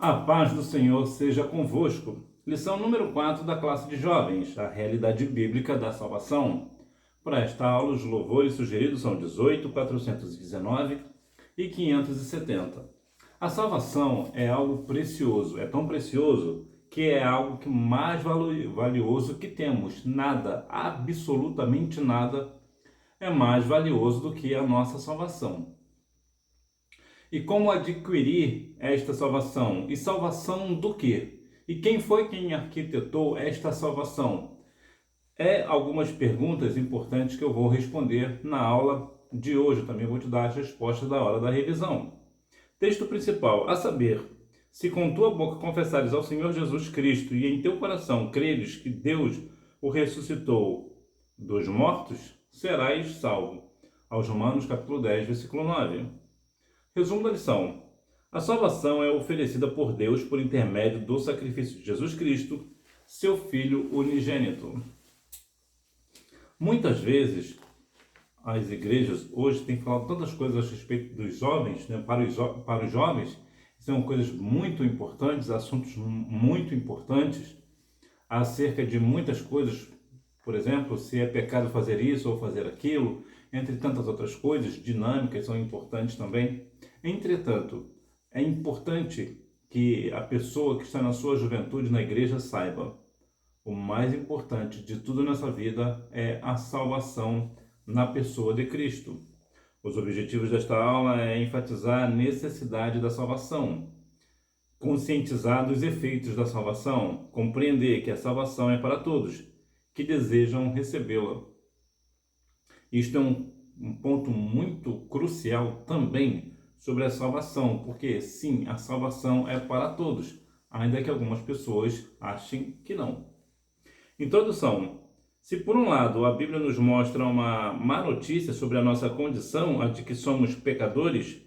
A paz do Senhor seja convosco. Lição número 4 da classe de jovens, a realidade bíblica da salvação. Para esta aula, os louvores sugeridos são 18, 419 e 570. A salvação é algo precioso, é tão precioso que é algo que mais valioso que temos. Nada, absolutamente nada, é mais valioso do que a nossa salvação. E como adquirir esta salvação? E salvação do quê? E quem foi quem arquitetou esta salvação? Algumas perguntas importantes que eu vou responder na aula de hoje. Eu também vou te dar as respostas da hora da revisão. Texto principal, a saber, se com tua boca confessares ao Senhor Jesus Cristo e em teu coração creres que Deus o ressuscitou dos mortos, serás salvo. Aos Romanos capítulo 10, versículo 9. Resumo da lição. A salvação é oferecida por Deus por intermédio do sacrifício de Jesus Cristo, seu Filho unigênito. Muitas vezes, as igrejas hoje têm falado tantas coisas a respeito dos jovens, né, para os jovens, são coisas muito importantes, assuntos muito importantes, acerca de muitas coisas, por exemplo, se é pecado fazer isso ou fazer aquilo, entre tantas outras coisas, dinâmicas são importantes também. Entretanto, é importante que a pessoa que está na sua juventude na igreja saiba: o mais importante de tudo nessa vida é a salvação na pessoa de Cristo. Os objetivos desta aula é enfatizar a necessidade da salvação, conscientizar dos efeitos da salvação, compreender que a salvação é para todos que desejam recebê-la. Isto é um ponto muito crucial também sobre a salvação, porque sim, a salvação é para todos, ainda que algumas pessoas achem que não. Introdução. Se por um lado a Bíblia nos mostra uma má notícia sobre a nossa condição, a de que somos pecadores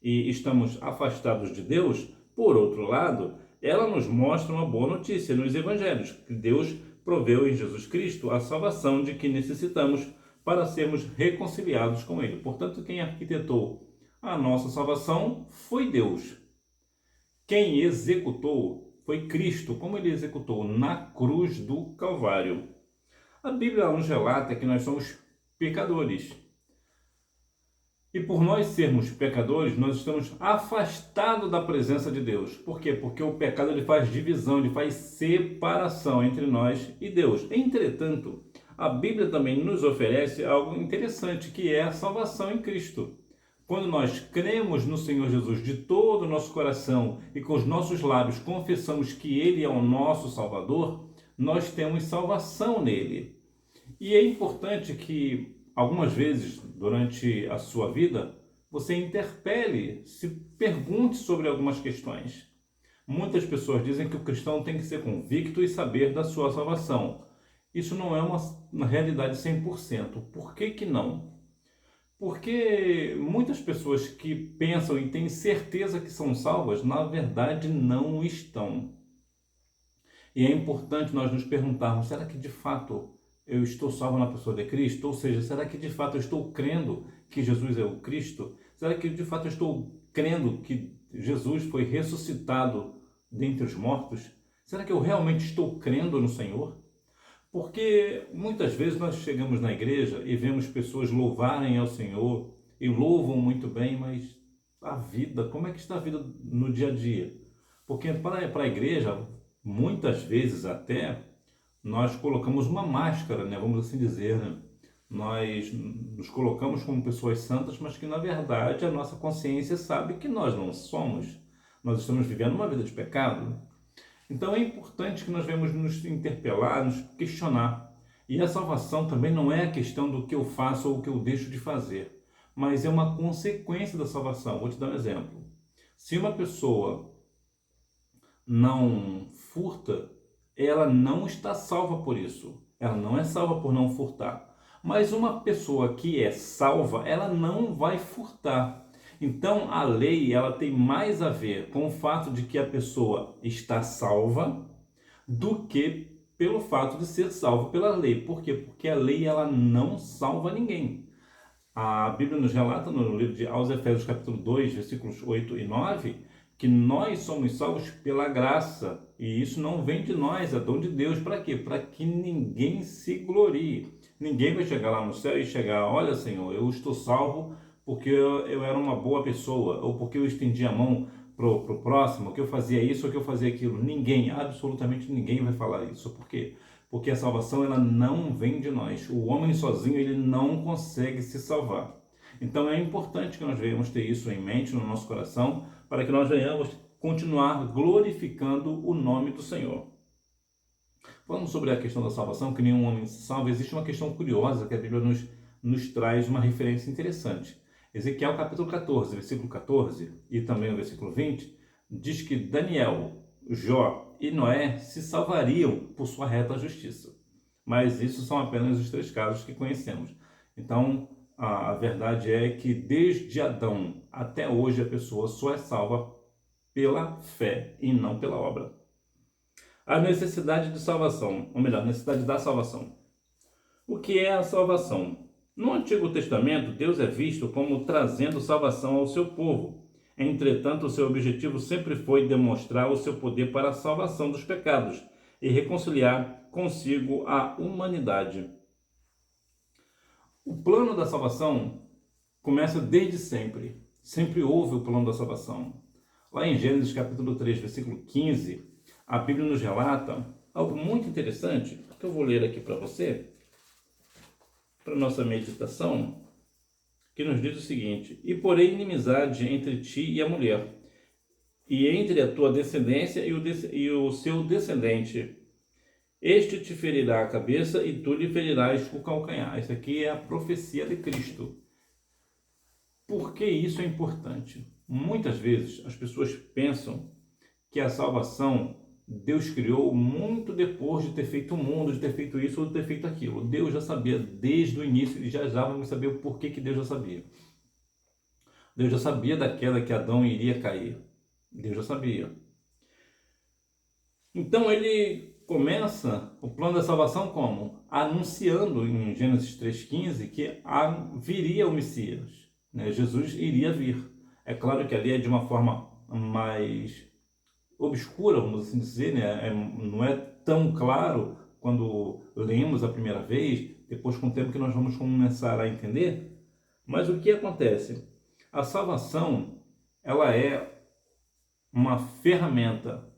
e estamos afastados de Deus, por outro lado, ela nos mostra uma boa notícia nos evangelhos, que Deus proveu em Jesus Cristo a salvação de que necessitamos para sermos reconciliados com Ele. Portanto, quem arquitetou a nossa salvação foi Deus. Quem executou foi Cristo, como Ele executou na cruz do Calvário. A Bíblia nos relata que nós somos pecadores. E por nós sermos pecadores, nós estamos afastados da presença de Deus. Por quê? Porque o pecado ele faz divisão, ele faz separação entre nós e Deus. Entretanto, a Bíblia também nos oferece algo interessante, que é a salvação em Cristo. Quando nós cremos no Senhor Jesus de todo o nosso coração e com os nossos lábios confessamos que Ele é o nosso Salvador, nós temos salvação nele. E é importante que algumas vezes durante a sua vida você interpele, se pergunte sobre algumas questões. Muitas pessoas dizem que o cristão tem que ser convicto e saber da sua salvação. Isso não é uma realidade 100%. Por que que não? Porque muitas pessoas que pensam e têm certeza que são salvas, na verdade não estão. E é importante nós nos perguntarmos: será que de fato eu estou salvo na pessoa de Cristo? Ou seja, será que de fato eu estou crendo que Jesus é o Cristo? Será que de fato eu estou crendo que Jesus foi ressuscitado dentre os mortos? Será que eu realmente estou crendo no Senhor? Porque muitas vezes nós chegamos na igreja e vemos pessoas louvarem ao Senhor e louvam muito bem, mas a vida, como é que está a vida no dia a dia? Porque para a igreja, muitas vezes até, nós colocamos uma máscara, né? Vamos assim dizer, né? Nós nos colocamos como pessoas santas, mas que na verdade a nossa consciência sabe que nós não somos. Nós estamos vivendo uma vida de pecado. Então é importante que nós venhamos nos interpelar, nos questionar. E a salvação também não é a questão do que eu faço ou o que eu deixo de fazer, mas é uma consequência da salvação. Vou te dar um exemplo. Se uma pessoa não furta, ela não está salva por isso. Ela não é salva por não furtar. Mas uma pessoa que é salva, ela não vai furtar. Então, a lei ela tem mais a ver com o fato de que a pessoa está salva do que pelo fato de ser salva pela lei. Por quê? Porque a lei ela não salva ninguém. A Bíblia nos relata no livro de aos Efésios capítulo 2, versículos 8 e 9, que nós somos salvos pela graça, e isso não vem de nós, é dom de Deus. Para quê? Para que ninguém se glorie. Ninguém vai chegar lá no céu e chegar, olha Senhor, eu estou salvo porque eu era uma boa pessoa, ou porque eu estendi a mão pro próximo, que eu fazia isso ou que eu fazia aquilo. Ninguém, absolutamente ninguém vai falar isso. Por quê? Porque a salvação ela não vem de nós. O homem sozinho ele não consegue se salvar. Então é importante que nós venhamos ter isso em mente no nosso coração, para que nós venhamos continuar glorificando o nome do Senhor. Falando sobre a questão da salvação, que nenhum homem se salva, existe uma questão curiosa que a Bíblia nos traz uma referência interessante. Ezequiel capítulo 14, versículo 14 e também o versículo 20, diz que Daniel, Jó e Noé se salvariam por sua reta justiça. Mas isso são apenas os 3 casos que conhecemos. Então, a verdade é que desde Adão até hoje a pessoa só é salva pela fé e não pela obra. A necessidade de salvação, ou melhor, a necessidade da salvação. O que é a salvação? No Antigo Testamento, Deus é visto como trazendo salvação ao seu povo. Entretanto, o seu objetivo sempre foi demonstrar o seu poder para a salvação dos pecados e reconciliar consigo a humanidade. O plano da salvação começa desde sempre. Sempre houve o plano da salvação. Lá em Gênesis capítulo 3, versículo 15, a Bíblia nos relata algo muito interessante, que eu vou ler aqui para você, para nossa meditação, que nos diz o seguinte: e porém inimizade entre ti e a mulher, e entre a tua descendência e o seu descendente. Este te ferirá a cabeça e tu lhe ferirás o calcanhar. Isso aqui é a profecia de Cristo. Por que isso é importante? Muitas vezes as pessoas pensam que a salvação Deus criou muito depois de ter feito o mundo, de ter feito isso ou de ter feito aquilo. Deus já sabia desde o início e já vamos saber o porquê que Deus já sabia. Deus já sabia da queda que Adão iria cair. Deus já sabia. Então ele começa o plano da salvação como? Anunciando em Gênesis 3,15 que viria o Messias. Né? Jesus iria vir. É claro que ali é de uma forma mais obscura, vamos assim dizer, né? Não é tão claro quando lemos a primeira vez, depois com o tempo que nós vamos começar a entender. Mas o que acontece? A salvação, ela é uma ferramenta,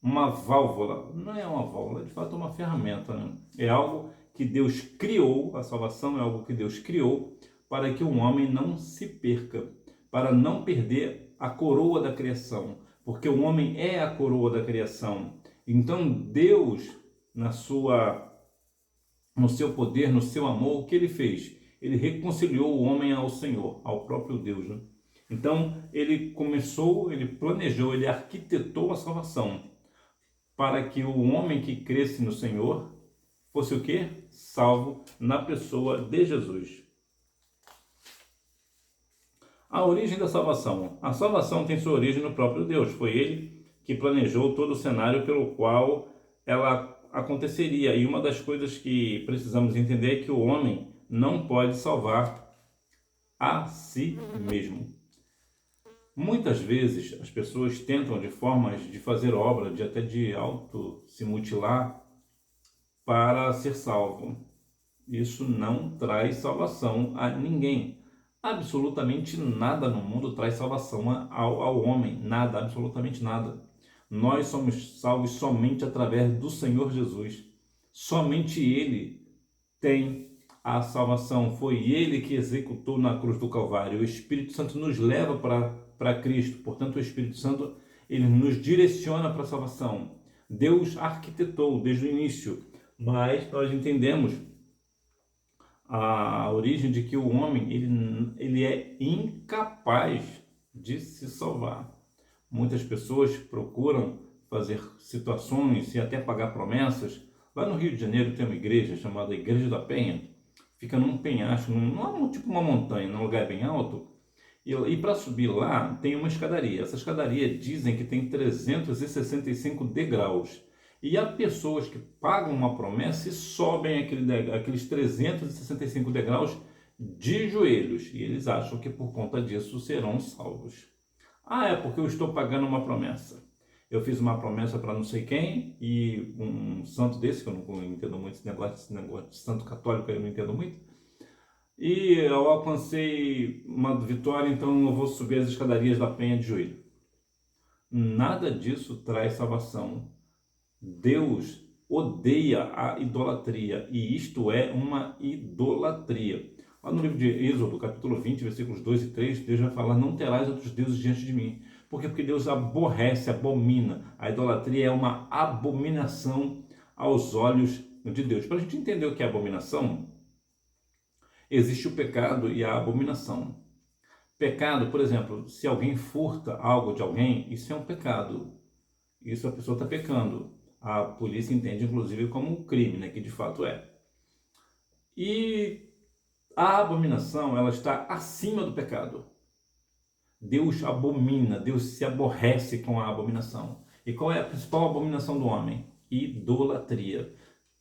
uma válvula. Não é uma válvula, de fato é uma ferramenta, né? É algo que Deus criou, a salvação é algo que Deus criou para que o homem não se perca, para não perder a coroa da criação, porque o homem é a coroa da criação. Então Deus, no seu poder, no seu amor, o que ele fez? Ele reconciliou o homem ao Senhor, ao próprio Deus. Né? Então ele começou, ele planejou, ele arquitetou a salvação para que o homem que cresce no Senhor fosse o quê? Salvo na pessoa de Jesus. A origem da salvação. A salvação tem sua origem no próprio Deus. Foi Ele que planejou todo o cenário pelo qual ela aconteceria. E uma das coisas que precisamos entender é que o homem não pode salvar a si mesmo. Muitas vezes as pessoas tentam de formas de fazer obra, até de auto se mutilar para ser salvo. Isso não traz salvação a ninguém. Absolutamente nada no mundo traz salvação ao homem. Nada, absolutamente nada. Nós somos salvos somente através do Senhor Jesus. Somente Ele tem a salvação. Foi Ele que executou na cruz do Calvário. O Espírito Santo nos leva para Cristo. Portanto, o Espírito Santo ele nos direciona para a salvação. Deus arquitetou desde o início, mas nós entendemos a origem de que o homem ele é incapaz de se salvar. Muitas pessoas procuram fazer situações e até pagar promessas. Lá no Rio de Janeiro tem uma igreja chamada Igreja da Penha. Fica num penhasco, tipo uma montanha, num lugar bem alto. E para subir lá tem uma escadaria. Essa escadaria dizem que tem 365 degraus. E há pessoas que pagam uma promessa e sobem aqueles 365 degraus de joelhos. E eles acham que por conta disso serão salvos. Ah, é porque eu estou pagando uma promessa. Eu fiz uma promessa para não sei quem e um santo desse, que eu não entendo muito esse negócio de santo católico, eu não entendo muito. E eu alcancei uma vitória, então eu vou subir as escadarias da Penha de joelho. Nada disso traz salvação. Deus odeia a idolatria, e isto é uma idolatria. Lá no livro de Êxodo, capítulo 20, versículos 2 e 3, Deus vai falar: não terás outros deuses diante de mim. Por quê? Porque Deus aborrece, abomina. A idolatria é uma abominação aos olhos de Deus. Para a gente entender o que é abominação, existe o pecado e a abominação. Pecado, por exemplo, se alguém furta algo de alguém, isso é um pecado. Isso a pessoa está pecando. A polícia entende, inclusive, como um crime, né? Que de fato é. E a abominação, ela está acima do pecado. Deus abomina, Deus se aborrece com a abominação. E qual é a principal abominação do homem? Idolatria.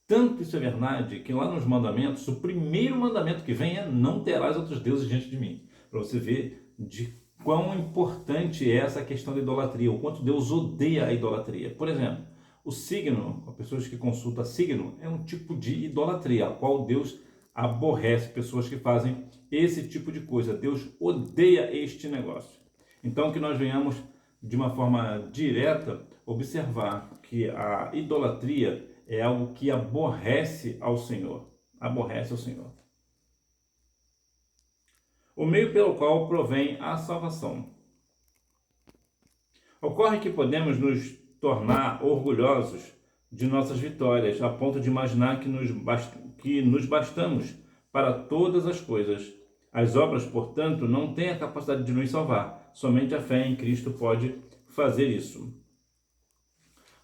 Tanto isso é verdade que lá nos mandamentos, o primeiro mandamento que vem é: não terás outros deuses diante de mim. Para você ver de quão importante é essa questão da idolatria, o quanto Deus odeia a idolatria. Por exemplo, o signo, as pessoas que consultam signo, é um tipo de idolatria, a qual Deus aborrece pessoas que fazem esse tipo de coisa. Deus odeia este negócio. Então, que nós venhamos de uma forma direta observar que a idolatria é algo que aborrece ao Senhor. Aborrece ao Senhor. O meio pelo qual provém a salvação. Ocorre que podemos nos tornar orgulhosos de nossas vitórias, a ponto de imaginar que nos bastamos para todas as coisas. As obras, portanto, não têm a capacidade de nos salvar. Somente a fé em Cristo pode fazer isso.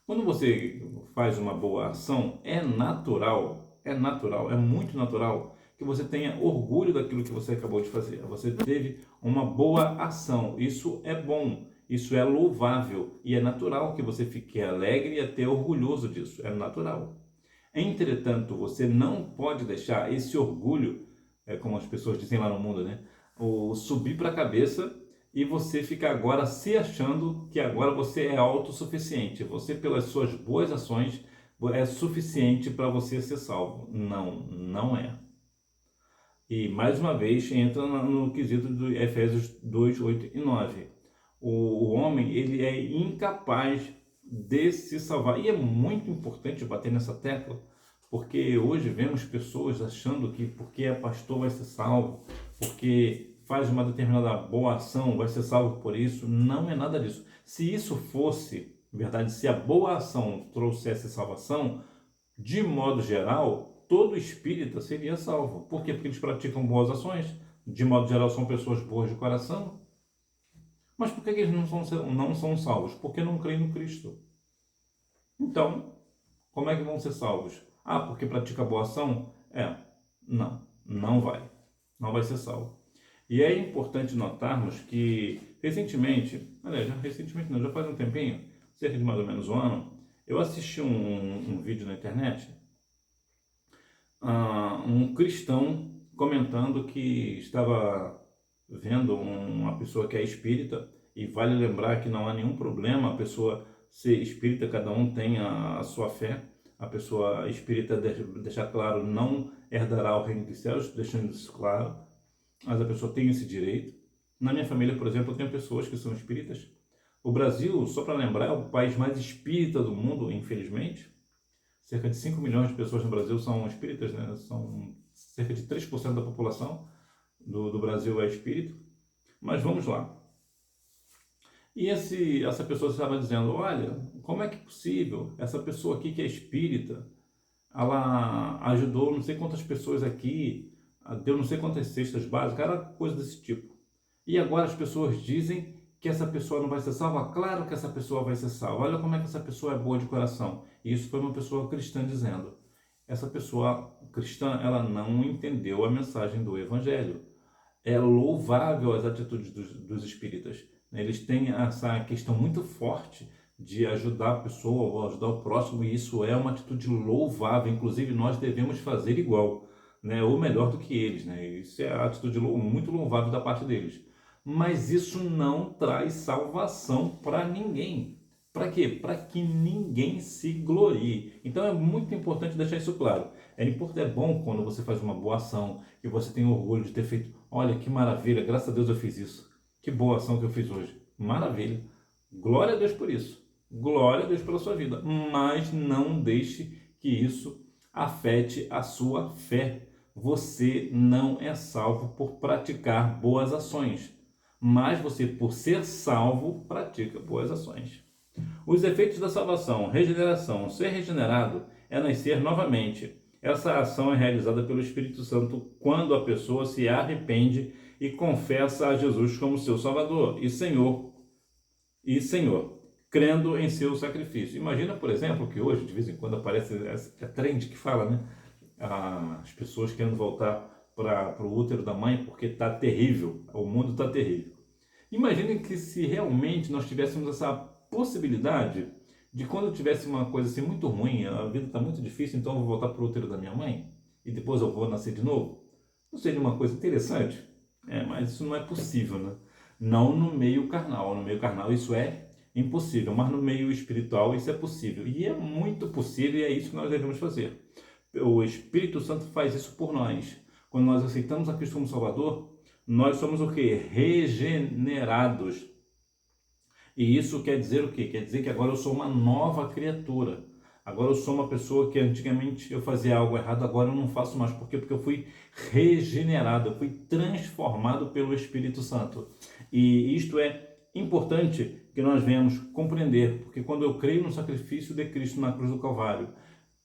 Quando você faz uma boa ação, é natural, é muito natural que você tenha orgulho daquilo que você acabou de fazer. Você teve uma boa ação, isso é bom, isso é louvável e é natural que você fique alegre e até orgulhoso disso, é natural. Entretanto, você não pode deixar esse orgulho, como as pessoas dizem lá no mundo, né, subir para a cabeça e você fica agora se achando que agora você é autossuficiente. Você, pelas suas boas ações, é suficiente para você ser salvo. Não, não é. E, mais uma vez, entra no quesito do Efésios 2, 8 e 9. O homem, ele é incapaz de se salvar. E é muito importante bater nessa tecla, porque hoje vemos pessoas achando que porque é pastor vai ser salvo, porque faz uma determinada boa ação vai ser salvo por isso. Não é nada disso. Se isso fosse verdade, se a boa ação trouxesse salvação, de modo geral, todo espírita seria salvo. Por quê? Porque eles praticam boas ações. De modo geral, são pessoas boas de coração. Mas por que eles não são salvos? Porque não creem no Cristo. Então, como é que vão ser salvos? Ah, porque pratica boa ação? Não vai. Não vai ser salvo. E é importante notarmos que recentemente, aliás, recentemente não, já faz um tempinho, cerca de mais ou menos um ano, eu assisti um vídeo na internet, um cristão comentando que estava vendo uma pessoa que é espírita, e vale lembrar que não há nenhum problema a pessoa ser espírita, cada um tem a sua fé. A pessoa espírita, deixar claro, não herdará o reino dos céus, deixando isso claro, mas a pessoa tem esse direito. Na minha família, por exemplo, eu tenho pessoas que são espíritas. O Brasil, só para lembrar, é o país mais espírita do mundo, infelizmente. Cerca de 5 milhões de pessoas no Brasil são espíritas, né? São cerca de 3% da população do Brasil é espírita. Mas vamos lá. E essa pessoa estava dizendo: olha, como é que é possível? Essa pessoa aqui que é espírita, ela ajudou não sei quantas pessoas aqui, deu não sei quantas cestas básicas, era coisa desse tipo. E agora as pessoas dizem que essa pessoa não vai ser salva? Claro que essa pessoa vai ser salva. Olha como é que essa pessoa é boa de coração. E isso foi uma pessoa cristã dizendo. Essa pessoa cristã, ela não entendeu a mensagem do Evangelho. É louvável as atitudes dos espíritas. Eles têm essa questão muito forte de ajudar a pessoa ou ajudar o próximo, e isso é uma atitude louvável. Inclusive, nós devemos fazer igual, né? Ou melhor do que eles, né? Isso é a atitude muito louvável da parte deles. mas isso não traz salvação para ninguém. Para quê? Para que ninguém se glorie. Então é muito importante deixar isso claro. É bom quando você faz uma boa ação, que você tem orgulho de ter feito. Olha que maravilha, graças a Deus eu fiz isso. Que boa ação que eu fiz hoje. Maravilha. Glória a Deus por isso. Glória a Deus pela sua vida. Mas não deixe que isso afete a sua fé. Você não é salvo por praticar boas ações, mas você, por ser salvo, pratica boas ações. Os efeitos da salvação, regeneração, ser regenerado é nascer novamente. Essa ação é realizada pelo Espírito Santo quando a pessoa se arrepende e confessa a Jesus como seu Salvador e Senhor, crendo em seu sacrifício. Imagina, por exemplo, que hoje, de vez em quando, aparece a trend que fala, né? As pessoas querendo voltar para o útero da mãe porque está terrível, o mundo está terrível. Imagine que se realmente nós tivéssemos essa possibilidade de quando eu tivesse uma coisa assim muito ruim, a vida está muito difícil, então eu vou voltar para o útero da minha mãe e depois eu vou nascer de novo. Não seria uma coisa interessante? Mas isso não é possível, né? Não no meio carnal. No meio carnal isso é impossível, mas no meio espiritual isso é possível. E é muito possível e é isso que nós devemos fazer. O Espírito Santo faz isso por nós. Quando nós aceitamos a Cristo como Salvador, nós somos o quê? Regenerados. E isso quer dizer o quê? Quer dizer que agora eu sou uma nova criatura. Agora eu sou uma pessoa que antigamente eu fazia algo errado, agora eu não faço mais. Por quê? Porque eu fui regenerado, eu fui transformado pelo Espírito Santo. E isto é importante que nós venhamos compreender, porque quando eu creio no sacrifício de Cristo na cruz do Calvário,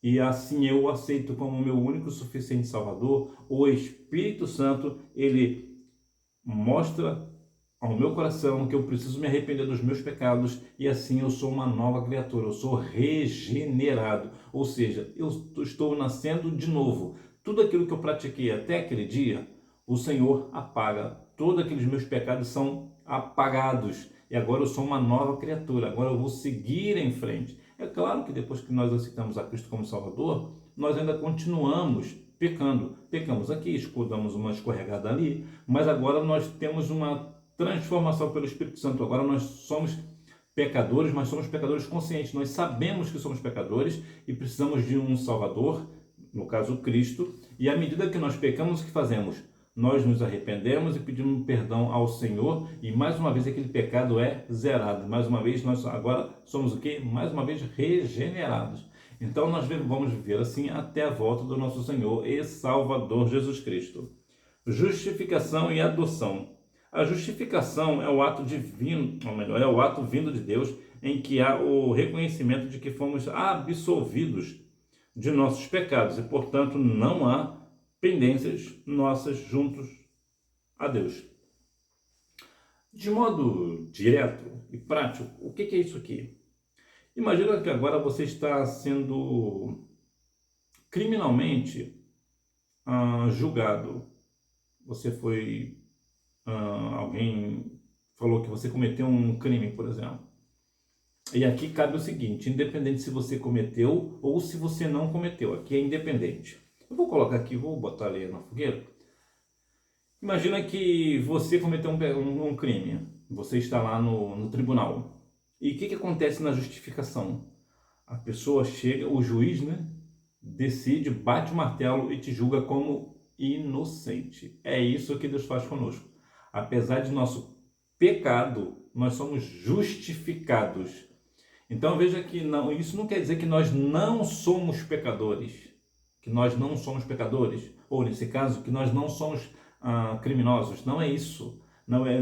e assim eu o aceito como meu único e suficiente Salvador, o Espírito Santo, ele mostra ao meu coração que eu preciso me arrepender dos meus pecados e assim eu sou uma nova criatura, eu sou regenerado, ou seja, eu estou nascendo de novo. Tudo aquilo que eu pratiquei até aquele dia, o Senhor apaga. Todos aqueles meus pecados são apagados e agora eu sou uma nova criatura, agora eu vou seguir em frente. É claro que depois que nós aceitamos a Cristo como Salvador, nós ainda continuamos pecando. Pecamos aqui, damos uma escorregada ali, mas agora nós temos uma transformação pelo Espírito Santo. Agora nós somos pecadores, mas somos pecadores conscientes. Nós sabemos que somos pecadores e precisamos de um Salvador, no caso Cristo, e à medida que nós pecamos, o que fazemos? Nós nos arrependemos e pedimos perdão ao Senhor e mais uma vez aquele pecado é zerado. Mais uma vez nós agora somos o quê? Mais uma vez regenerados. Então nós vamos viver assim até a volta do nosso Senhor e Salvador Jesus Cristo. Justificação e adoção. A justificação é o ato divino, ou melhor, é o ato vindo de Deus, em que há o reconhecimento de que fomos absolvidos de nossos pecados e, portanto, não há pendências nossas juntos a Deus. De modo direto e prático, o que é isso aqui? Imagina que agora você está sendo criminalmente julgado. Você foi alguém falou que você cometeu um crime, por exemplo. E aqui cabe o seguinte, independente se você cometeu ou se você não cometeu, aqui é independente. Eu vou colocar aqui, vou botar ali na fogueira. Imagina que você cometeu um crime, você está lá no tribunal. E o que acontece na justificação? A pessoa chega, o juiz, né, decide, bate o martelo e te julga como inocente. É isso que Deus faz conosco. Apesar de nosso pecado, nós somos justificados. Então veja que não, isso não quer dizer que nós não somos pecadores. Que nós não somos pecadores. Ou nesse caso, que nós não somos criminosos. Não é isso. Não é,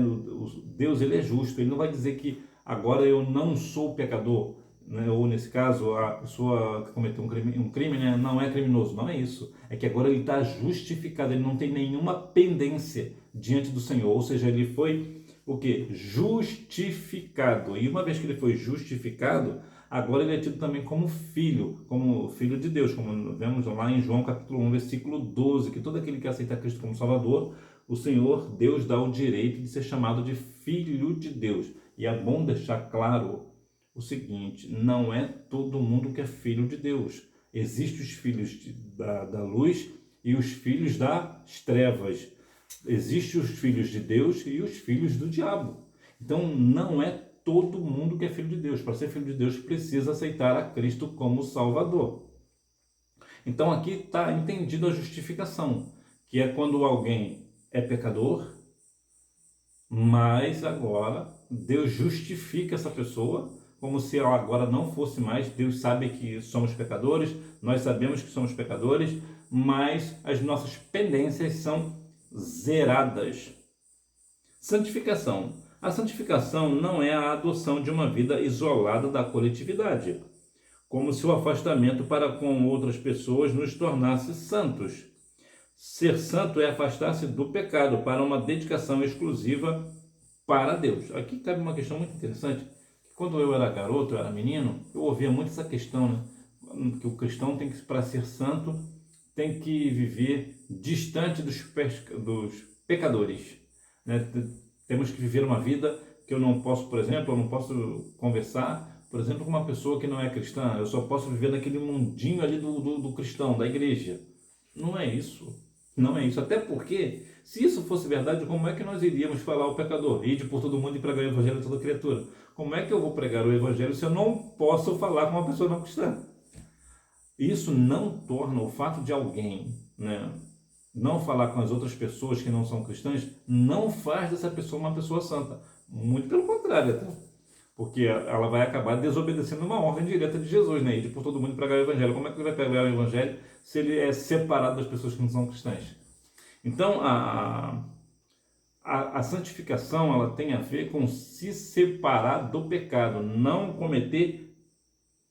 Deus ele é justo. Ele não vai dizer que agora eu não sou pecador. Né? Ou nesse caso, a pessoa que cometeu um crime né, não é criminoso. Não é isso. É que agora ele está justificado. Ele não tem nenhuma pendência diante do Senhor. Ou seja, ele foi o quê? Justificado. E uma vez que ele foi justificado, agora ele é tido também como filho de Deus, como vemos lá em João capítulo 1, versículo 12, que todo aquele que aceita Cristo como Salvador, o Senhor, Deus, dá o direito de ser chamado de filho de Deus. E é bom deixar claro o seguinte, não é todo mundo que é filho de Deus. Existem os filhos da luz e os filhos das trevas. Existem os filhos de Deus e os filhos do diabo. Então, não é todo mundo que é filho de Deus. Para ser filho de Deus, precisa aceitar a Cristo como Salvador. Então, aqui está entendido a justificação, que é quando alguém é pecador, mas agora Deus justifica essa pessoa, como se ela agora não fosse mais. Deus sabe que somos pecadores, nós sabemos que somos pecadores, mas as nossas pendências são zeradas. Santificação. A santificação não é a adoção de uma vida isolada da coletividade, como se o afastamento para com outras pessoas nos tornasse santos. Ser santo é afastar-se do pecado para uma dedicação exclusiva para Deus. Aqui cabe uma questão muito interessante. Quando eu era garoto, eu era menino, eu ouvia muito essa questão, né? Que o cristão tem que, para ser santo, tem que viver distante dos pecadores, né? Temos que viver uma vida que eu não posso, por exemplo, eu não posso conversar, por exemplo, com uma pessoa que não é cristã. Eu só posso viver naquele mundinho ali do cristão, da igreja. Não é isso. Não é isso. Até porque, se isso fosse verdade, como é que nós iríamos falar ao pecador? Ide por todo mundo e pregar o evangelho a toda criatura. Como é que eu vou pregar o evangelho se eu não posso falar com uma pessoa não cristã? Isso não torna o fato de alguém, né, não falar com as outras pessoas que não são cristãs, não faz dessa pessoa uma pessoa santa. Muito pelo contrário, até. Porque ela vai acabar desobedecendo uma ordem direta de Jesus, né? Ir por todo mundo pregar o evangelho. Como é que ele vai pregar o evangelho se ele é separado das pessoas que não são cristãs? Então, a santificação, ela tem a ver com se separar do pecado, não cometer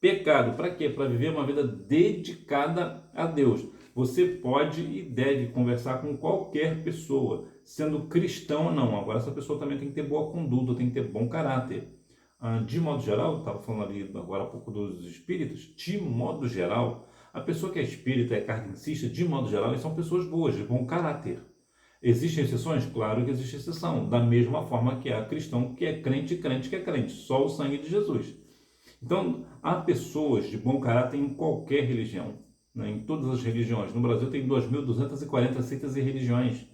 pecado. Para quê? Para viver uma vida dedicada a Deus. Você pode e deve conversar com qualquer pessoa, sendo cristão ou não. Agora, essa pessoa também tem que ter boa conduta, tem que ter bom caráter. De modo geral, eu estava falando ali agora há pouco dos espíritos, de modo geral, a pessoa que é espírita, é kardecista, de modo geral, eles são pessoas boas, de bom caráter. Existem exceções? Claro que existe exceção. Da mesma forma que há cristão que é crente que é crente. Só o sangue de Jesus. Então, há pessoas de bom caráter em qualquer religião, né? Em todas as religiões. No Brasil tem 2.240 seitas e religiões.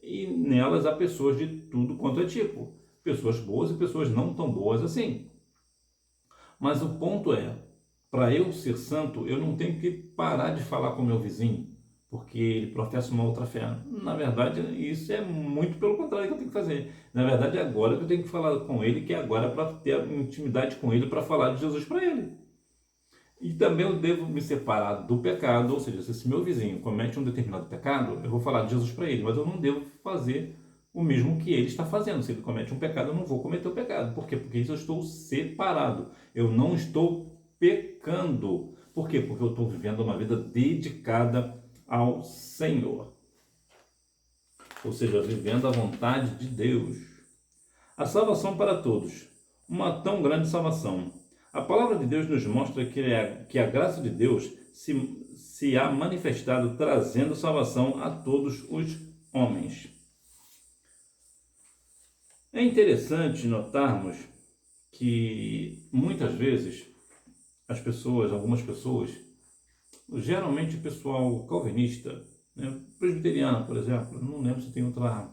E nelas há pessoas de tudo quanto é tipo. Pessoas boas e pessoas não tão boas assim. Mas o ponto é, para eu ser santo, eu não tenho que parar de falar com o meu vizinho, porque ele professa uma outra fé. Na verdade, isso é muito pelo contrário que eu tenho que fazer. Na verdade, é agora que eu tenho que falar com ele, que é agora para ter intimidade com ele, para falar de Jesus para ele. E também eu devo me separar do pecado, ou seja, se meu vizinho comete um determinado pecado, eu vou falar de Jesus para ele, mas eu não devo fazer o mesmo que ele está fazendo. Se ele comete um pecado, eu não vou cometer o pecado. Por quê? Porque isso eu estou separado. Eu não estou pecando. Por quê? Porque eu estou vivendo uma vida dedicada ao Senhor. Ou seja, vivendo a vontade de Deus. A salvação para todos. Uma tão grande salvação. A palavra de Deus nos mostra que a graça de Deus se há manifestado trazendo salvação a todos os homens. É interessante notarmos que muitas vezes algumas pessoas, geralmente o pessoal calvinista, né, presbiteriano, por exemplo, não lembro se tem outra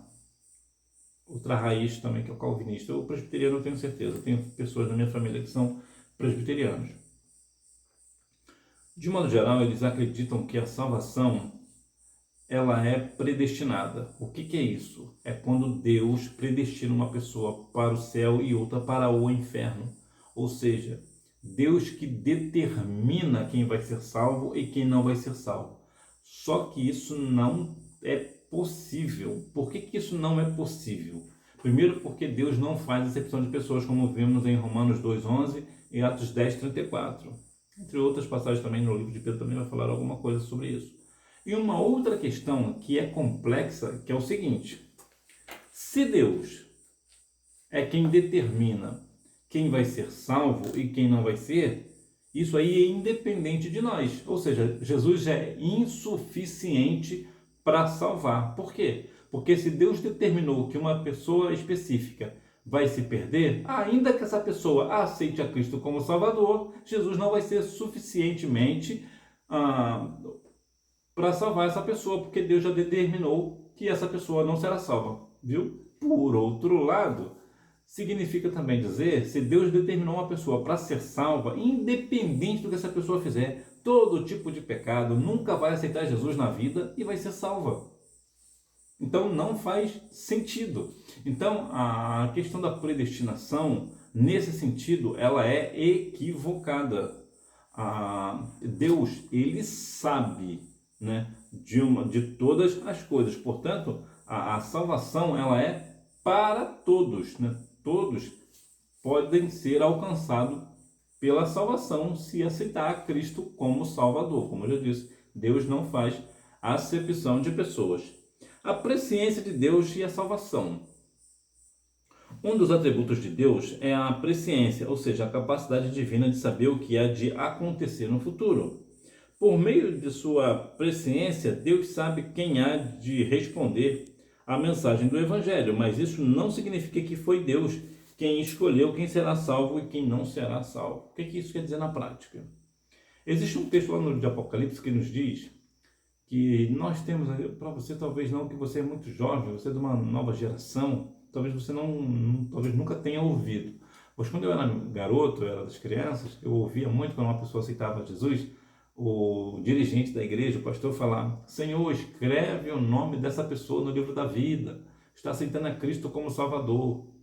raiz também que é o calvinista. O presbiteriano eu tenho certeza, eu tenho pessoas na minha família que são presbiterianos. De modo geral, eles acreditam que a salvação ela é predestinada. O que é isso? É quando Deus predestina uma pessoa para o céu e outra para o inferno. Ou seja, Deus que determina quem vai ser salvo e quem não vai ser salvo. Só que isso não é possível. Por que isso não é possível? Primeiro, porque Deus não faz acepção de pessoas, como vimos em Romanos 2,11 e Atos 10,34. Entre outras passagens também no livro de Pedro também vai falar alguma coisa sobre isso. E uma outra questão que é complexa, que é o seguinte: se Deus é quem determina quem vai ser salvo e quem não vai ser, isso aí é independente de nós. Ou seja, Jesus é insuficiente para salvar. Por quê? Porque se Deus determinou que uma pessoa específica vai se perder, ainda que essa pessoa aceite a Cristo como Salvador, Jesus não vai ser suficientemente para salvar essa pessoa, porque Deus já determinou que essa pessoa não será salva, viu? Por outro lado, significa também dizer, se Deus determinou uma pessoa para ser salva, independente do que essa pessoa fizer, todo tipo de pecado, nunca vai aceitar Jesus na vida e vai ser salva. Então não faz sentido. Então a questão da predestinação, nesse sentido, ela é equivocada. Deus, ele sabe, né, de todas as coisas. Portanto, a salvação, ela é para todos, né? Todos podem ser alcançados pela salvação se aceitar a Cristo como Salvador. Como eu já disse, Deus não faz acepção de pessoas. A presciência de Deus e a salvação. Um dos atributos de Deus é a presciência, ou seja, a capacidade divina de saber o que há de acontecer no futuro. Por meio de sua presciência, Deus sabe quem há de responder à mensagem do Evangelho, mas isso não significa que foi Deus quem escolheu quem será salvo e quem não será salvo. O que isso quer dizer na prática? Existe um texto lá no livro de Apocalipse que nos diz que nós temos, para você talvez não, que você é muito jovem, você é de uma nova geração, talvez você talvez nunca tenha ouvido. Pois quando eu era garoto, eu era das crianças, eu ouvia muito quando uma pessoa aceitava Jesus, o dirigente da igreja, o pastor, falar: Senhor, escreve o nome dessa pessoa no livro da vida, está aceitando a Cristo como Salvador.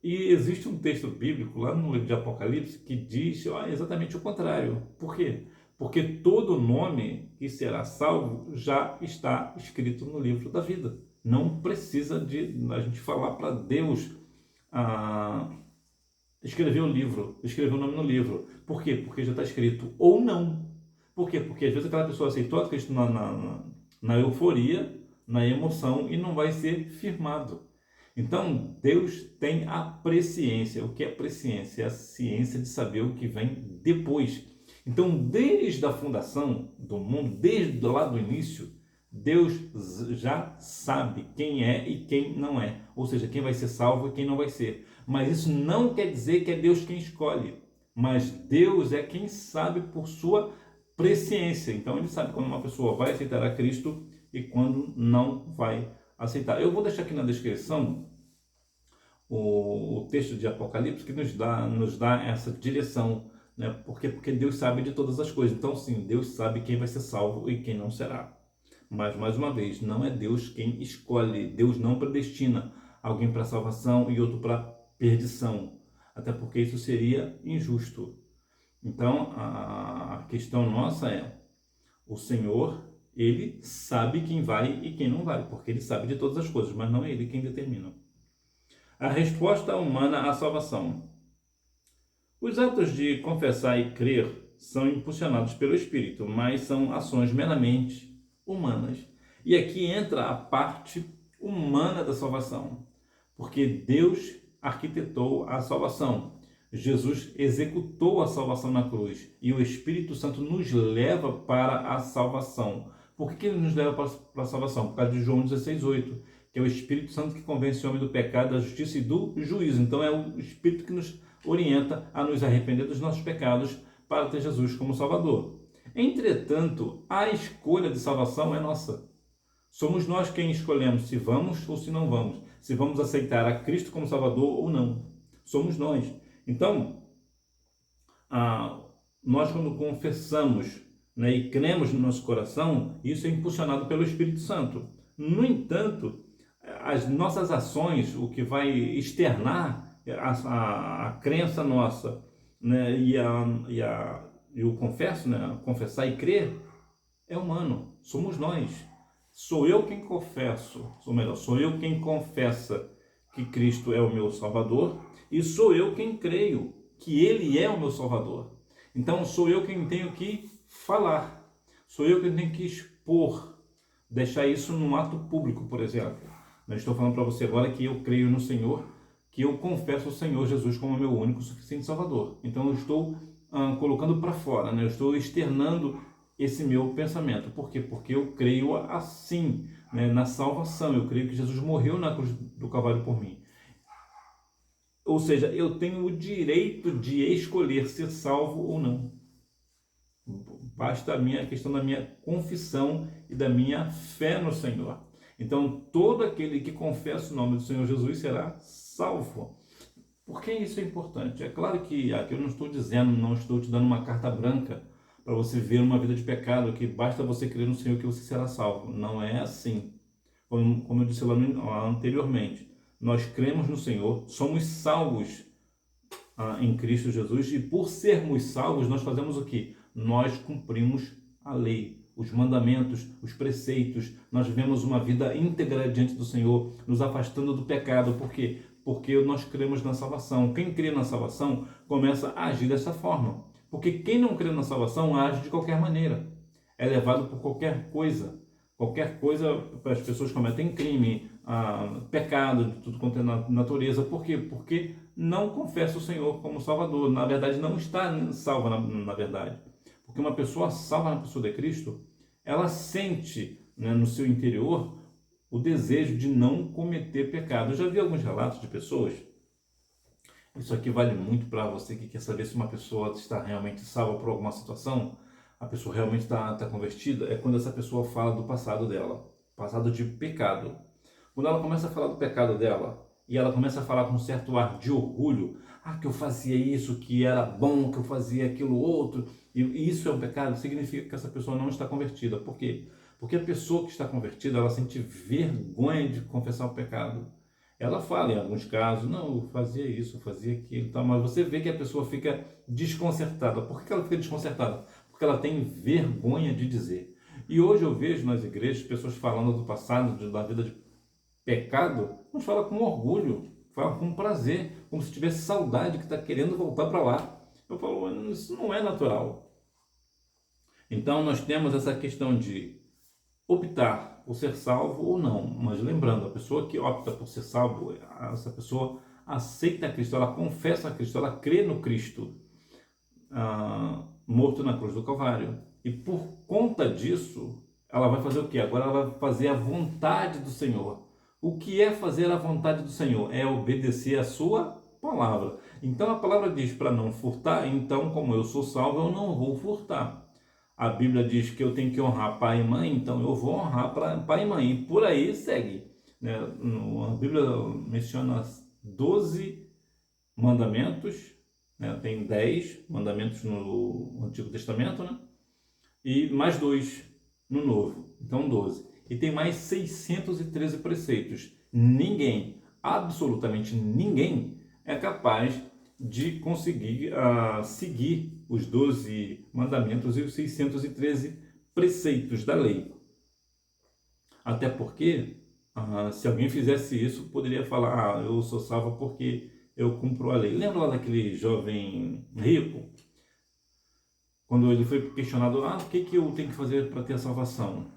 E existe um texto bíblico lá no livro de Apocalipse que diz exatamente o contrário. Por quê? Porque todo nome que será salvo já está escrito no livro da vida. Não precisa de a gente falar para Deus escrever o livro, escrever o nome no livro. Por quê? Porque já está escrito. Ou não. Por quê? Porque às vezes aquela pessoa aceitou a Cristo na euforia, na emoção, e não vai ser firmado. Então, Deus tem a presciência. O que é presciência? É a ciência de saber o que vem depois. Então, desde a fundação do mundo, desde lá do início, Deus já sabe quem é e quem não é. Ou seja, quem vai ser salvo e quem não vai ser. Mas isso não quer dizer que é Deus quem escolhe. Mas Deus é quem sabe por sua presciência. Então, ele sabe quando uma pessoa vai aceitar a Cristo e quando não vai aceitar. Eu vou deixar aqui na descrição o texto de Apocalipse que nos dá essa direção, né? Porque Deus sabe de todas as coisas. Então, sim, Deus sabe quem vai ser salvo e quem não será. Mas, mais uma vez, não é Deus quem escolhe. Deus não predestina alguém para salvação e outro para perdição. Até porque isso seria injusto. Então, a questão nossa é: o Senhor, ele sabe quem vai e quem não vai, porque ele sabe de todas as coisas, mas não é ele quem determina. A resposta humana à salvação. Os atos de confessar e crer são impulsionados pelo Espírito, mas são ações meramente humanas. E aqui entra a parte humana da salvação, porque Deus arquitetou a salvação. Jesus executou a salvação na cruz e o Espírito Santo nos leva para a salvação. Por que ele nos leva para a salvação? Por causa de João 16,8, que é o Espírito Santo que convence o homem do pecado, da justiça e do juízo. Então é o Espírito que nos orienta a nos arrepender dos nossos pecados para ter Jesus como Salvador. Entretanto, a escolha de salvação é nossa. Somos nós quem escolhemos se vamos ou se não vamos, se vamos aceitar a Cristo como Salvador ou não. Somos nós. Então, nós quando confessamos, né, e cremos no nosso coração, isso é impulsionado pelo Espírito Santo. No entanto, as nossas ações, o que vai externar a crença nossa, né, e o confesso, né, confessar e crer, é humano, somos nós. Sou eu quem confesso, ou melhor, sou eu quem confessa que Cristo é o meu Salvador e sou eu quem creio que Ele é o meu Salvador. Então sou eu quem tenho que falar, sou eu quem tenho que expor, deixar isso num ato público, por exemplo. Eu estou falando para você agora que eu creio no Senhor, que eu confesso o Senhor Jesus como meu único e suficiente Salvador. Então eu estou colocando para fora, né? Eu estou externando esse meu pensamento. Por quê? Porque eu creio assim, né, na salvação. Eu creio que Jesus morreu na cruz do Calvário por mim. Ou seja, eu tenho o direito de escolher ser salvo ou não. Basta a questão da minha confissão e da minha fé no Senhor. Então, todo aquele que confessa o nome do Senhor Jesus será salvo. Por que isso é importante? É claro que aqui eu não estou dizendo, não estou te dando uma carta branca para você ver uma vida de pecado, que basta você crer no Senhor que você será salvo. Não é assim. Como eu disse lá anteriormente, nós cremos no Senhor, somos salvos em Cristo Jesus, e por sermos salvos, nós fazemos o quê? Nós cumprimos a lei, os mandamentos, os preceitos, nós vivemos uma vida íntegra diante do Senhor, nos afastando do pecado. Por quê? Porque nós cremos na salvação. Quem crê na salvação começa a agir dessa forma. Porque quem não crê na salvação age de qualquer maneira. É levado por qualquer coisa. Qualquer coisa, as pessoas cometem crime, pecado, de tudo quanto é natureza. Por quê? Porque não confessa o Senhor como Salvador. Na verdade, não está salva na verdade. Porque uma pessoa salva na pessoa de Cristo, ela sente, né, no seu interior o desejo de não cometer pecado. Eu já vi alguns relatos de pessoas, isso aqui vale muito para você que quer saber se uma pessoa está realmente salva por alguma situação, a pessoa realmente está convertida, é quando essa pessoa fala do passado dela, passado de pecado. Quando ela começa a falar do pecado dela, e ela começa a falar com um certo ar de orgulho, que eu fazia isso, que era bom, que eu fazia aquilo outro, e isso é um pecado, significa que essa pessoa não está convertida. Por quê? Porque a pessoa que está convertida, ela sente vergonha de confessar o pecado. Ela fala em alguns casos, não, eu fazia isso, eu fazia aquilo, tá? Mas você vê que a pessoa fica desconcertada. Por que ela fica desconcertada? Porque ela tem vergonha de dizer. E hoje eu vejo nas igrejas pessoas falando do passado, da vida de pecado, mas fala com orgulho, fala com prazer, como se tivesse saudade, que está querendo voltar para lá. Eu falo, isso não é natural. Então nós temos essa questão de optar por ser salvo ou não. Mas lembrando, a pessoa que opta por ser salvo, essa pessoa aceita Cristo, ela confessa a Cristo, ela crê no Cristo morto na cruz do Calvário. E por conta disso, ela vai fazer o quê? Agora ela vai fazer a vontade do Senhor. O que é fazer a vontade do Senhor? É obedecer a sua palavra. Então a palavra diz para não furtar, então como eu sou salvo, eu não vou furtar. A Bíblia diz que eu tenho que honrar pai e mãe, então eu vou honrar pai e mãe. E por aí segue. Né? A Bíblia menciona 12 mandamentos, né? Tem 10 mandamentos no Antigo Testamento, né? E mais 2 no Novo, então 12. E tem mais 613 preceitos. Ninguém, absolutamente ninguém, é capaz de conseguir seguir os 12 mandamentos e os 613 preceitos da lei. Até porque, se alguém fizesse isso, poderia falar, eu sou salvo porque eu cumpro a lei. Lembra lá daquele jovem rico? Quando ele foi questionado, o que eu tenho que fazer para ter a salvação?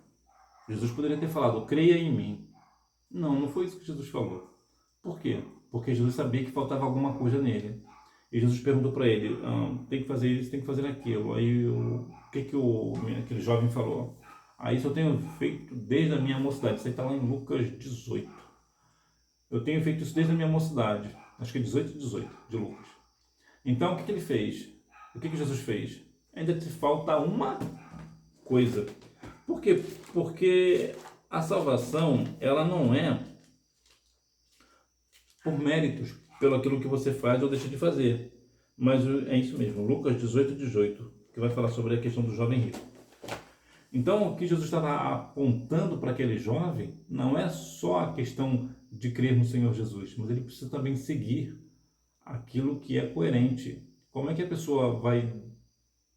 Jesus poderia ter falado, creia em mim. Não, não foi isso que Jesus falou. Por quê? Porque Jesus sabia que faltava alguma coisa nele. E Jesus perguntou para ele, tem que fazer isso, tem que fazer aquilo. Aí o que aquele jovem falou? Isso eu tenho feito desde a minha mocidade. Isso aí está lá em Lucas 18. Eu tenho feito isso desde a minha mocidade. Acho que é 18 de Lucas. Então o que ele fez? O que Jesus fez? Ainda te falta uma coisa. Por quê? Porque a salvação, ela não é por méritos, pelo aquilo que você faz ou deixa de fazer. Mas é isso mesmo, Lucas 18, que vai falar sobre a questão do jovem rico. Então, o que Jesus estava apontando para aquele jovem não é só a questão de crer no Senhor Jesus, mas ele precisa também seguir aquilo que é coerente. Como é que a pessoa vai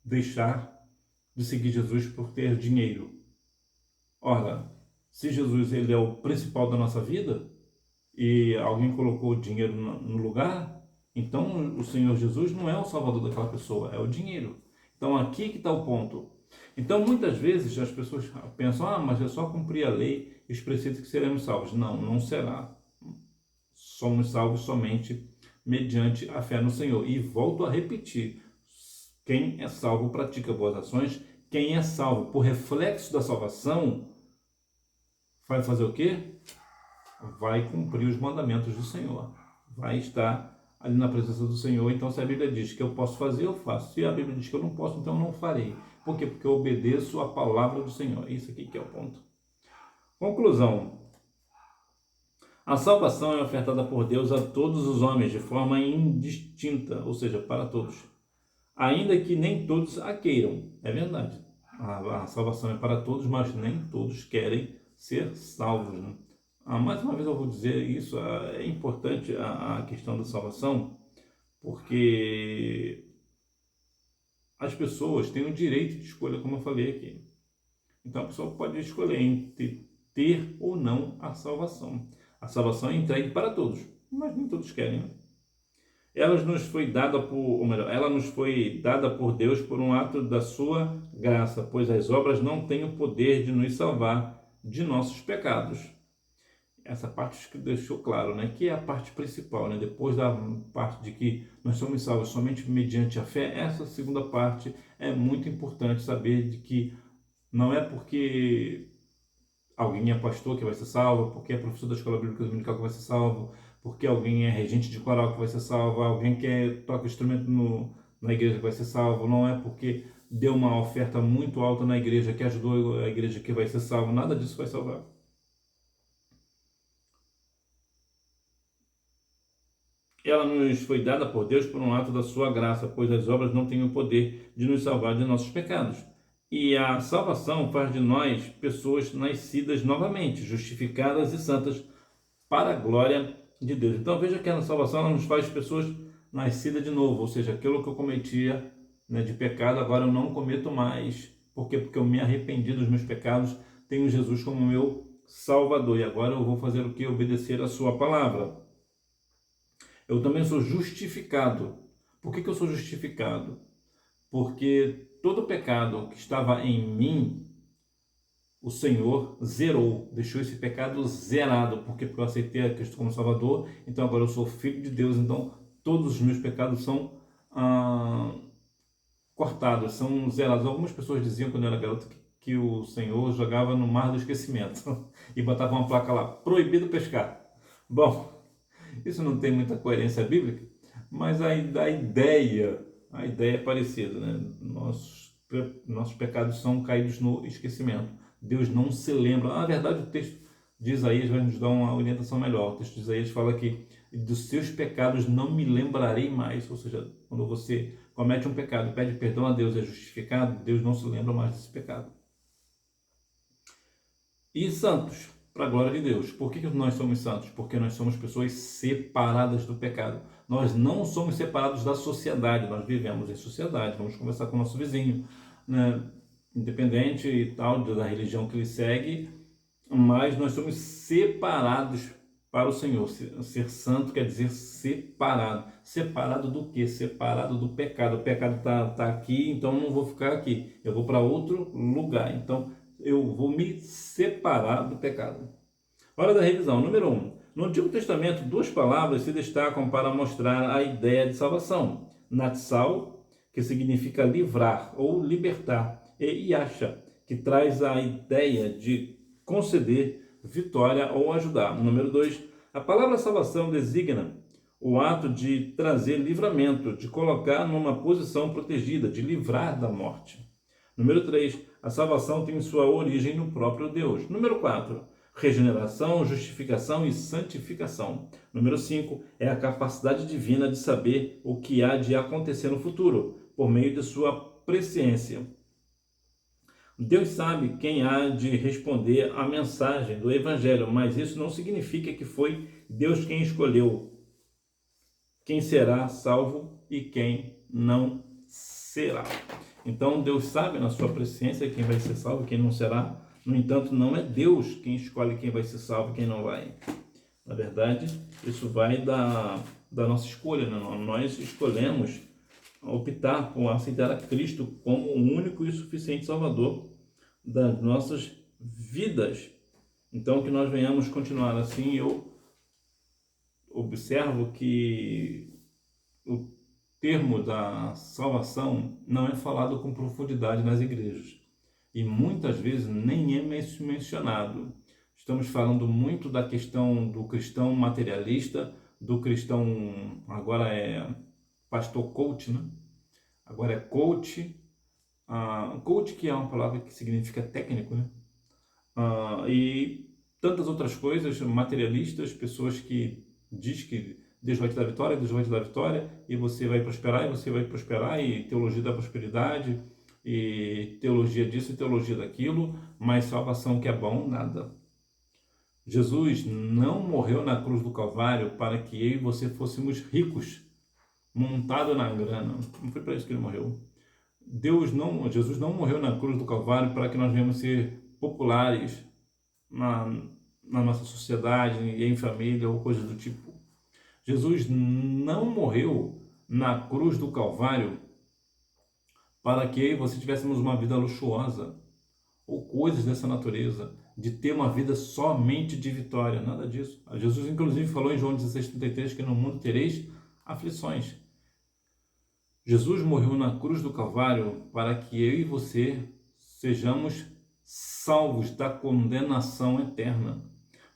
deixar de seguir Jesus por ter dinheiro? Ora, se Jesus ele é o principal da nossa vida e alguém colocou o dinheiro no lugar, então o Senhor Jesus não é o salvador daquela pessoa, é o dinheiro. Então aqui que está o ponto. Então muitas vezes as pessoas pensam, mas é só cumprir a lei e os preceitos que seremos salvos. Não, não será. Somos salvos somente mediante a fé no Senhor. E volto a repetir, quem é salvo pratica boas ações, quem é salvo por reflexo da salvação, vai fazer o quê? Vai cumprir os mandamentos do Senhor. Vai estar ali na presença do Senhor. Então, se a Bíblia diz que eu posso fazer, eu faço. Se a Bíblia diz que eu não posso, então eu não farei. Por quê? Porque eu obedeço a palavra do Senhor. Isso aqui que é o ponto. Conclusão. A salvação é ofertada por Deus a todos os homens de forma indistinta, ou seja, para todos. Ainda que nem todos a queiram. É verdade. A salvação é para todos, mas nem todos querem ser salvos, né? Mais uma vez eu vou dizer isso, é importante a questão da salvação, porque as pessoas têm o direito de escolha, como eu falei aqui. Então a pessoa pode escolher entre ter ou não a salvação. A salvação é entregue para todos, mas nem todos querem, né? Ela nos foi dada ela nos foi dada por Deus por um ato da sua graça, pois as obras não têm o poder de nos salvar de nossos pecados. Essa parte que deixou claro, né? Que é a parte principal, né? Depois da parte de que nós somos salvos somente mediante a fé, essa segunda parte é muito importante saber de que não é porque alguém é pastor que vai ser salvo, porque é professor da escola bíblica dominical que vai ser salvo, porque alguém é regente de coral que vai ser salvo, alguém que toca instrumento na igreja que vai ser salvo, não é porque deu uma oferta muito alta na igreja que ajudou a igreja que vai ser salvo, nada disso vai salvar. Ela nos foi dada por Deus por um ato da sua graça, pois as obras não têm o poder de nos salvar de nossos pecados. E a salvação faz de nós pessoas nascidas novamente, justificadas e santas para a glória de Deus. Então veja que a salvação ela nos faz pessoas nascidas de novo, ou seja, aquilo que eu cometia, né, de pecado, agora eu não cometo mais. Por quê? Porque eu me arrependi dos meus pecados, tenho Jesus como meu Salvador, e agora eu vou fazer o que? Obedecer a sua palavra. Eu também sou justificado. Por que eu sou justificado? Porque todo pecado que estava em mim, o Senhor zerou, deixou esse pecado zerado. Por quê? Porque eu aceitei a Cristo como Salvador, então agora eu sou filho de Deus, então todos os meus pecados são cortados, são zerados. Algumas pessoas diziam quando eu era garoto que o Senhor jogava no mar do esquecimento e botava uma placa lá, proibido pescar. Bom, isso não tem muita coerência bíblica, mas a ideia é parecida, né? Nossos pecados são caídos no esquecimento. Deus não se lembra. Na verdade, o texto de Isaías vai nos dar uma orientação melhor. O texto de Isaías fala que dos seus pecados não me lembrarei mais. Ou seja, quando você comete um pecado, pede perdão a Deus, é justificado, Deus não se lembra mais desse pecado. E santos, para a glória de Deus. Por que nós somos santos? Porque nós somos pessoas separadas do pecado. Nós não somos separados da sociedade, nós vivemos em sociedade, vamos conversar com o nosso vizinho, né? Independente e tal da religião que ele segue, mas nós somos separados para o Senhor. Ser santo quer dizer separado. Separado do quê? Separado do pecado. O pecado tá aqui, então eu não vou ficar aqui. Eu vou para outro lugar. Então, eu vou me separar do pecado. Hora da revisão. Número 1. No Antigo Testamento, duas palavras se destacam para mostrar a ideia de salvação. Natsal, que significa livrar ou libertar, e Yasha, que traz a ideia de conceder vitória ou ajudar. Número 2. A palavra salvação designa o ato de trazer livramento, de colocar numa posição protegida, de livrar da morte. Número 3. A salvação tem sua origem no próprio Deus. Número 4. Regeneração, justificação e santificação. Número 5. É a capacidade divina de saber o que há de acontecer no futuro, por meio de sua presciência. Deus sabe quem há de responder à mensagem do Evangelho, mas isso não significa que foi Deus quem escolheu quem será salvo e quem não será. Então Deus sabe na sua presciência quem vai ser salvo e quem não será. No entanto, não é Deus quem escolhe quem vai ser salvo e quem não vai. Na verdade, isso vai da nossa escolha, né? Nós escolhemos optar por aceitar a Cristo como o único e suficiente Salvador das nossas vidas. Então, que nós venhamos continuar assim. Eu observo que o termo da salvação não é falado com profundidade nas igrejas e muitas vezes nem é mencionado. Estamos falando muito da questão do cristão materialista, do cristão, agora é pastor coach, né? Agora é coach, coach que é uma palavra que significa técnico, né? E tantas outras coisas materialistas, pessoas que diz que Deus vai te dar vitória, Deus vai te dar vitória, e você vai prosperar, e você vai prosperar, e teologia da prosperidade, e teologia disso e teologia daquilo, mas salvação que é bom, nada. Jesus não morreu na cruz do Calvário para que eu e você fôssemos ricos, montado na grana. Não foi para isso que ele morreu. Jesus não morreu na cruz do Calvário para que nós venhamos ser populares na, na nossa sociedade, em família ou coisas do tipo. Jesus não morreu na cruz do Calvário para que eu e você tivéssemos uma vida luxuosa ou coisas dessa natureza, de ter uma vida somente de vitória, nada disso. Jesus inclusive falou em João 16,33 que no mundo tereis aflições. Jesus morreu na cruz do Calvário para que eu e você sejamos salvos da condenação eterna.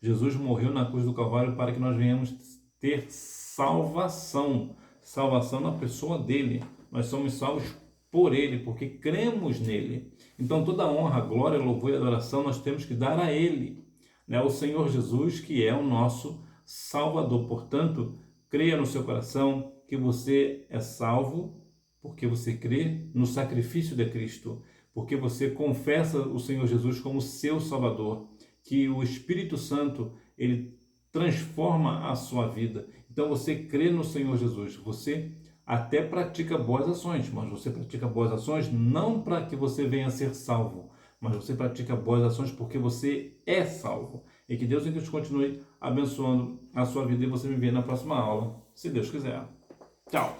Jesus morreu na cruz do Calvário para que nós venhamos ter salvação, salvação na pessoa dele. Nós somos salvos por ele, porque cremos nele. Então toda honra, glória, louvor e adoração nós temos que dar a ele, né? O Senhor Jesus, que é o nosso Salvador. Portanto, creia no seu coração que você é salvo porque você crê no sacrifício de Cristo, porque você confessa o Senhor Jesus como seu Salvador, que o Espírito Santo, ele transforma a sua vida. Então você crê no Senhor Jesus, você até pratica boas ações, mas você pratica boas ações não para que você venha a ser salvo, mas você pratica boas ações porque você é salvo. E que Deus continue abençoando a sua vida e você me vê na próxima aula, se Deus quiser. Tchau!